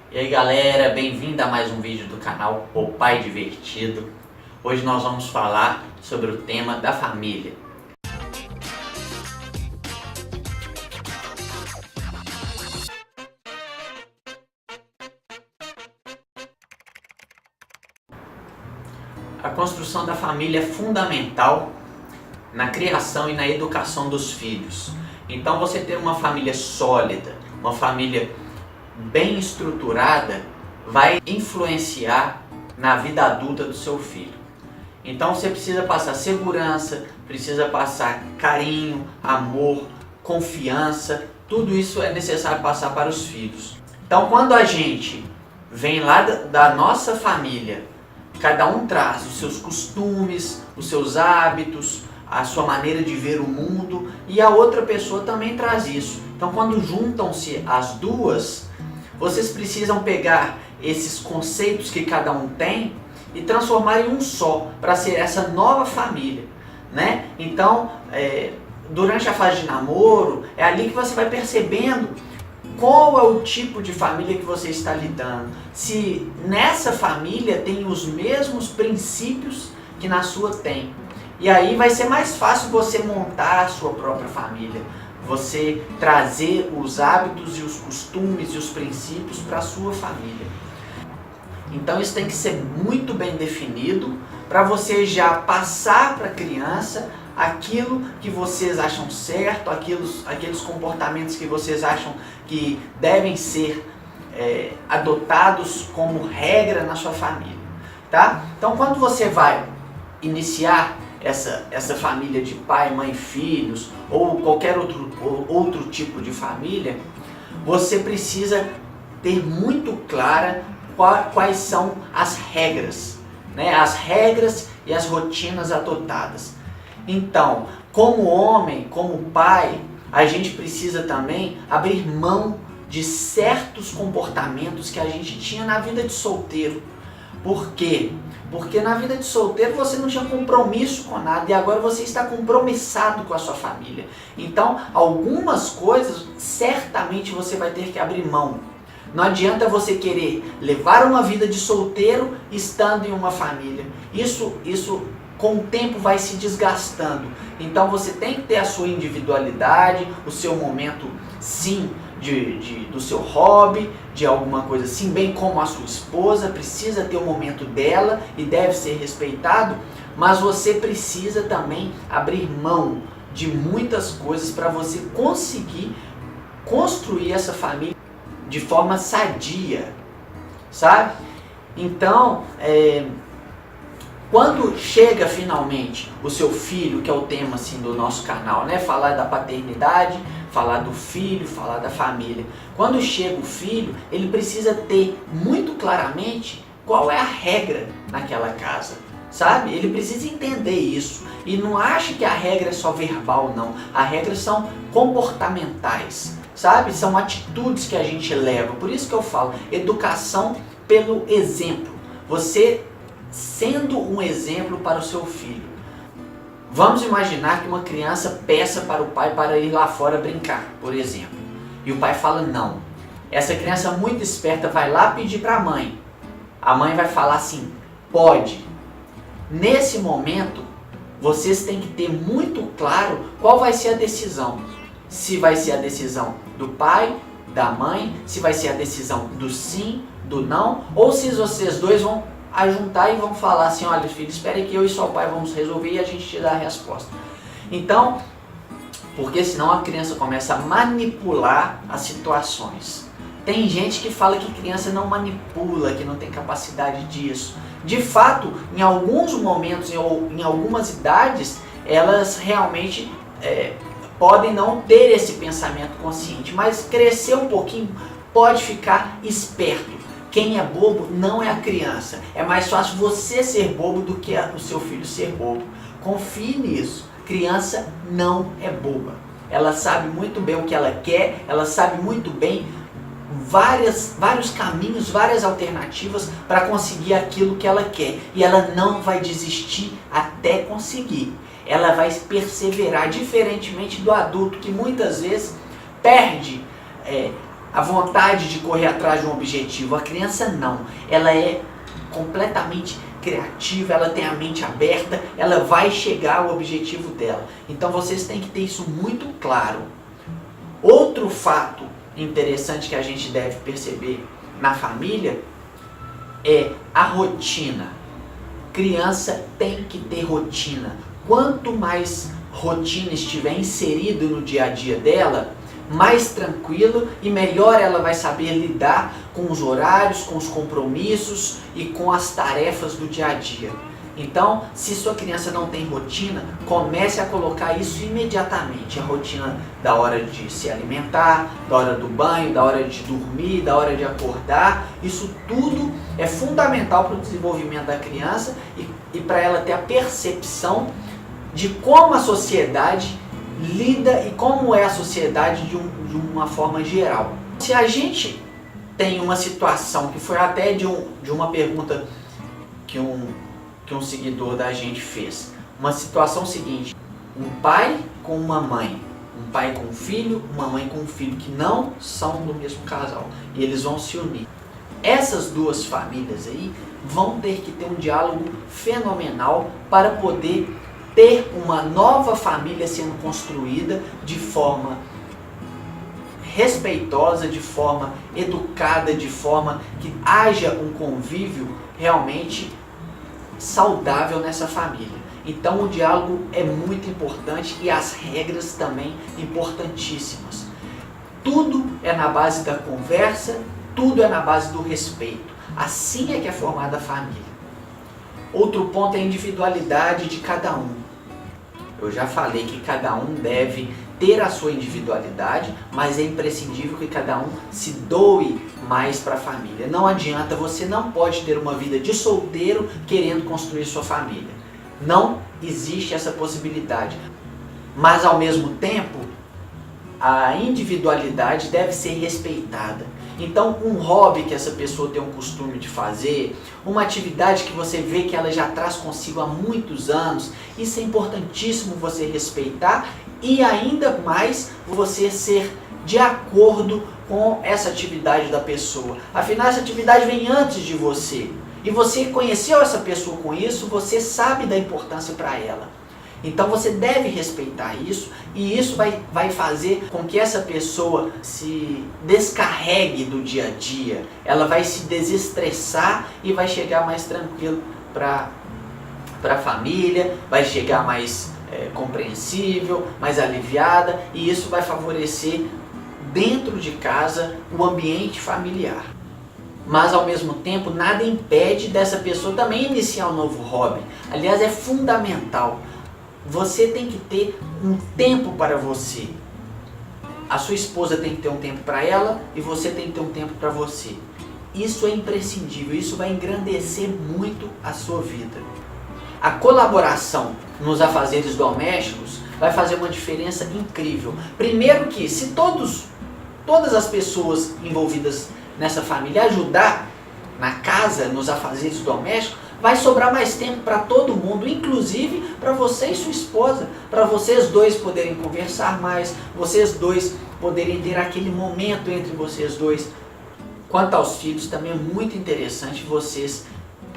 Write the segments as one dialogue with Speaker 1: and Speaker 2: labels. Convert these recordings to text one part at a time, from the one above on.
Speaker 1: E aí galera, bem-vindo a mais um vídeo do canal O Pai Divertido. Hoje nós vamos falar sobre o tema da família. A construção da família é fundamental na criação e na educação dos filhos. Então você ter uma família sólida, uma família bem estruturada, vai influenciar na vida adulta do seu filho. Então você precisa passar segurança, precisa passar carinho, amor, confiança, tudo isso é necessário passar para os filhos. Então quando a gente vem lá da nossa família, cada um traz os seus costumes, os seus hábitos, a sua maneira de ver o mundo, e a outra pessoa também traz isso. Então quando juntam-se as duas, vocês precisam pegar esses conceitos que cada um tem e transformar em um só, para ser essa nova família, né? Então, durante a fase de namoro, é ali que você vai percebendo qual é o tipo de família que você está lidando. Se nessa família tem os mesmos princípios que na sua tem. E aí vai ser mais fácil você montar a sua própria família. Você trazer os hábitos e os costumes e os princípios para a sua família. Então isso tem que ser muito bem definido para você já passar para a criança aquilo que vocês acham certo, aqueles comportamentos que vocês acham que devem ser adotados como regra na sua família, tá? Então quando você vai iniciar essa família de pai, mãe, filhos ou qualquer outro tipo de família, você precisa ter muito clara quais são as regras, né? As regras e as rotinas adotadas. Então, como homem, como pai, a gente precisa também abrir mão de certos comportamentos que a gente tinha na vida de solteiro. Por quê? Porque na vida de solteiro você não tinha compromisso com nada e agora você está compromissado com a sua família. Então, algumas coisas certamente você vai ter que abrir mão. Não adianta você querer levar uma vida de solteiro estando em uma família. Isso com o tempo vai se desgastando. Então você tem que ter a sua individualidade, o seu momento sim do seu hobby, de alguma coisa assim, bem como a sua esposa precisa ter o momento dela e deve ser respeitado, mas você precisa também abrir mão de muitas coisas para você conseguir construir essa família de forma sadia, sabe? Então, quando chega finalmente o seu filho, que é o tema assim, do nosso canal, né? Falar da paternidade, falar do filho, falar da família. Quando chega o filho, ele precisa ter muito claramente qual é a regra naquela casa, sabe? Ele precisa entender isso. E não ache que a regra é só verbal, não. As regras são comportamentais, sabe? São atitudes que a gente leva. Por isso que eu falo, educação pelo exemplo. Você sendo um exemplo para o seu filho. Vamos imaginar que uma criança peça para o pai para ir lá fora brincar, por exemplo. E o pai fala não. Essa criança muito esperta vai lá pedir para a mãe. A mãe vai falar assim, pode. Nesse momento, vocês têm que ter muito claro qual vai ser a decisão. Se vai ser a decisão do pai, da mãe, se vai ser a decisão do sim, do não, ou se vocês dois vão juntar e vão falar assim, olha filho, espere que eu e seu pai vamos resolver e a gente te dá a resposta. Então, porque senão a criança começa a manipular as situações. Tem gente que fala que criança não manipula, que não tem capacidade disso. De fato, em alguns momentos ou em algumas idades, elas realmente podem não ter esse pensamento consciente, mas crescer um pouquinho pode ficar esperto. Quem é bobo não é a criança. É mais fácil você ser bobo do que o seu filho ser bobo. Confie nisso. Criança não é boba. Ela sabe muito bem o que ela quer, ela sabe muito bem vários caminhos, várias alternativas para conseguir aquilo que ela quer. E ela não vai desistir até conseguir. Ela vai perseverar, diferentemente do adulto que muitas vezes perde a vontade de correr atrás de um objetivo. A criança não, ela é completamente criativa, ela tem a mente aberta, ela vai chegar ao objetivo dela. Então vocês têm que ter isso muito claro. Outro fato interessante que a gente deve perceber na família é a rotina. Criança tem que ter rotina. Quanto mais rotina estiver inserido no dia a dia dela, mais tranquilo e melhor ela vai saber lidar com os horários, com os compromissos e com as tarefas do dia a dia. Então, se sua criança não tem rotina, comece a colocar isso imediatamente. A rotina da hora de se alimentar, da hora do banho, da hora de dormir, da hora de acordar. Isso tudo é fundamental para o desenvolvimento da criança e para ela ter a percepção de como a sociedade lida e como é a sociedade de uma forma geral. Se a gente tem uma situação que foi até de uma pergunta que um seguidor da gente fez, uma situação seguinte: um pai com uma mãe, um pai com um filho, uma mãe com um filho que não são do mesmo casal e eles vão se unir. Essas duas famílias aí vão ter que ter um diálogo fenomenal para poder ter uma nova família sendo construída de forma respeitosa, de forma educada, de forma que haja um convívio realmente saudável nessa família. Então o diálogo é muito importante e as regras também importantíssimas. Tudo é na base da conversa, tudo é na base do respeito. Assim é que é formada a família. Outro ponto é a individualidade de cada um. Eu já falei que cada um deve ter a sua individualidade, mas é imprescindível que cada um se doe mais para a família. Não adianta, você não pode ter uma vida de solteiro querendo construir sua família. Não existe essa possibilidade. Mas ao mesmo tempo, a individualidade deve ser respeitada. Então, um hobby que essa pessoa tem um costume de fazer, uma atividade que você vê que ela já traz consigo há muitos anos, isso é importantíssimo você respeitar e ainda mais você ser de acordo com essa atividade da pessoa. Afinal, essa atividade vem antes de você e você conheceu essa pessoa com isso, você sabe da importância para ela. Então você deve respeitar isso e isso vai fazer com que essa pessoa se descarregue do dia a dia. Ela vai se desestressar e vai chegar mais tranquilo para a família, vai chegar mais compreensível, mais aliviada e isso vai favorecer dentro de casa o ambiente familiar. Mas ao mesmo tempo nada impede dessa pessoa também iniciar um novo hobby. Aliás, é fundamental. Você tem que ter um tempo para você. A sua esposa tem que ter um tempo para ela e você tem que ter um tempo para você. Isso é imprescindível, isso vai engrandecer muito a sua vida. A colaboração nos afazeres domésticos vai fazer uma diferença incrível. Primeiro que se todas as pessoas envolvidas nessa família ajudar na casa, nos afazeres domésticos, vai sobrar mais tempo para todo mundo, inclusive para você e sua esposa, para vocês dois poderem conversar mais, vocês dois poderem ter aquele momento entre vocês dois. Quanto aos filhos, também é muito interessante vocês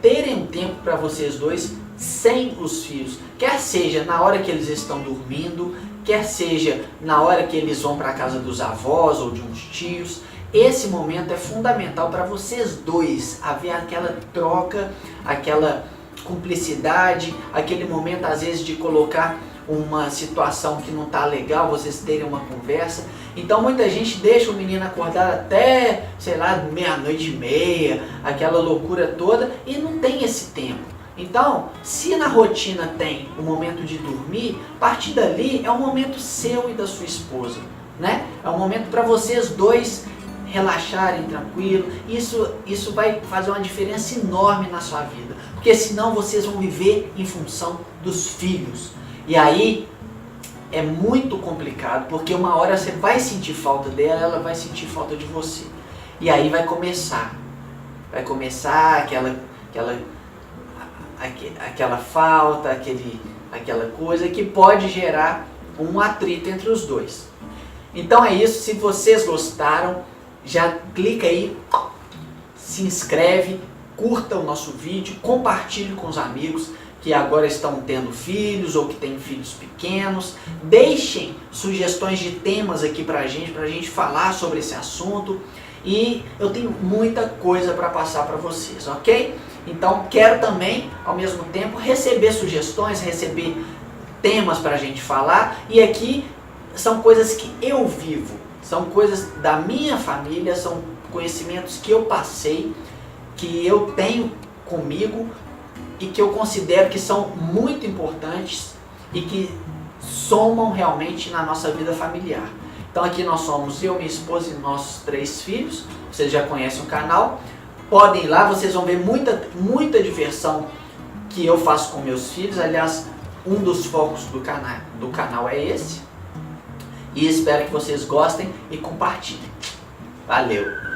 Speaker 1: terem um tempo para vocês dois sem os filhos, quer seja na hora que eles estão dormindo, quer seja na hora que eles vão para a casa dos avós ou de uns tios. Esse momento é fundamental para vocês dois, haver aquela troca, aquela cumplicidade, aquele momento às vezes de colocar uma situação que não está legal, vocês terem uma conversa. Então muita gente deixa o menino acordar até, sei lá, meia-noite e meia, aquela loucura toda e não tem esse tempo. Então, se na rotina tem o momento de dormir, a partir dali é um momento seu e da sua esposa, né? É um momento para vocês dois relaxarem tranquilo. Isso vai fazer uma diferença enorme na sua vida, porque senão vocês vão viver em função dos filhos e aí é muito complicado, porque uma hora você vai sentir falta dela, ela vai sentir falta de você e aí vai começar aquela falta, aquela coisa que pode gerar um atrito entre os dois. Então é isso. Se vocês gostaram, já clica aí, se inscreve, curta o nosso vídeo, compartilhe com os amigos que agora estão tendo filhos ou que têm filhos pequenos. Deixem sugestões de temas aqui pra gente falar sobre esse assunto. E eu tenho muita coisa para passar para vocês, ok? Então quero também, ao mesmo tempo, receber sugestões, receber temas para a gente falar. E aqui são coisas que eu vivo, são coisas da minha família, são conhecimentos que eu passei, que eu tenho comigo e que eu considero que são muito importantes e que somam realmente na nossa vida familiar. Então aqui nós somos eu, minha esposa e nossos 3 filhos. Vocês já conhecem o canal. Podem ir lá, vocês vão ver muita diversão que eu faço com meus filhos. Aliás, um dos focos do canal é esse. E espero que vocês gostem e compartilhem. Valeu!